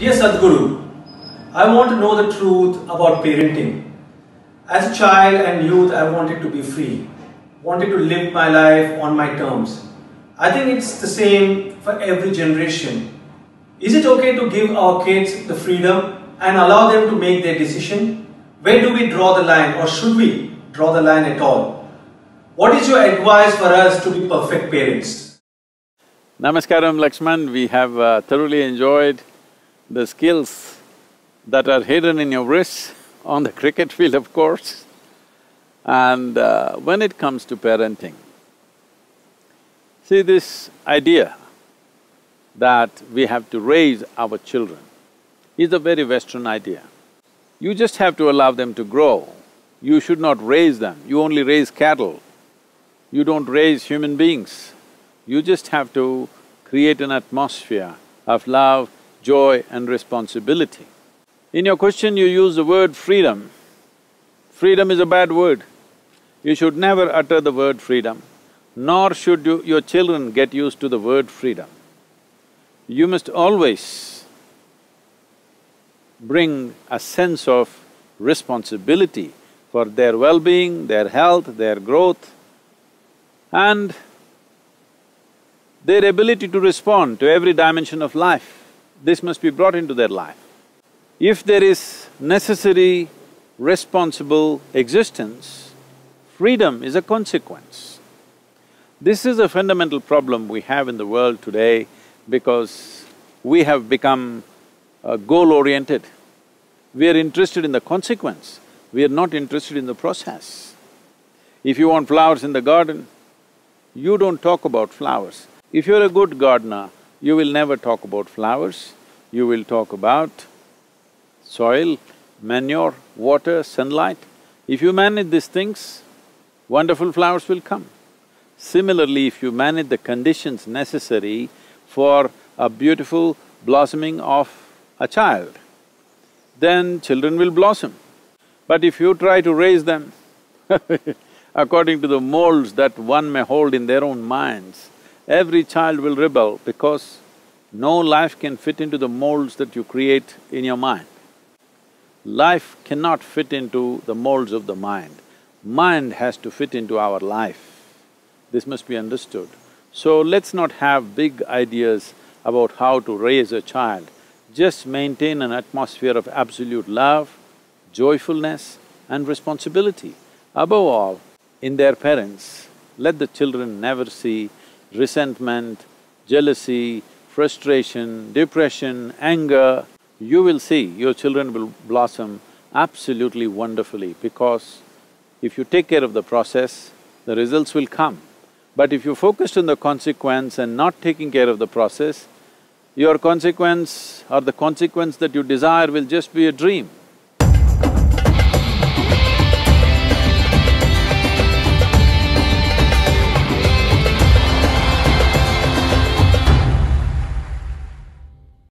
Dear Sadhguru, I want to know the truth about parenting. As a child and youth, I wanted to be free, wanted to live my life on my terms. I think it's the same for every generation. Is it okay to give our kids the freedom and allow them to make their decision? Where do we draw the line, or should we draw the line at all? What is your advice for us to be perfect parents? Namaskaram Lakshman, we have thoroughly enjoyed the skills that are hidden in your wrists on the cricket field, of course. And when it comes to parenting, see, this idea that we have to raise our children is a very Western idea. You just have to allow them to grow. You should not raise them, you only raise cattle. You don't raise human beings. You just have to create an atmosphere of love, joy and responsibility. In your question, you use the word freedom. Freedom is a bad word. You should never utter the word freedom, nor should your children get used to the word freedom. You must always bring a sense of responsibility for their well-being, their health, their growth, and their ability to respond to every dimension of life. This must be brought into their life. If there is necessary, responsible existence, freedom is a consequence. This is a fundamental problem we have in the world today because we have become goal-oriented. We are interested in the consequence, we are not interested in the process. If you want flowers in the garden, you don't talk about flowers. If you're a good gardener, you will never talk about flowers, you will talk about soil, manure, water, sunlight. If you manage these things, wonderful flowers will come. Similarly, if you manage the conditions necessary for a beautiful blossoming of a child, then children will blossom. But if you try to raise them according to the molds that one may hold in their own minds, every child will rebel because no life can fit into the molds that you create in your mind. Life cannot fit into the molds of the mind. Mind has to fit into our life. This must be understood. So let's not have big ideas about how to raise a child. Just maintain an atmosphere of absolute love, joyfulness and responsibility. Above all, in their parents, let the children never see resentment, jealousy, frustration, depression, anger. You will see your children will blossom absolutely wonderfully because if you take care of the process, the results will come. But if you focus on the consequence and not taking care of the process, your consequence or the consequence that you desire will just be a dream.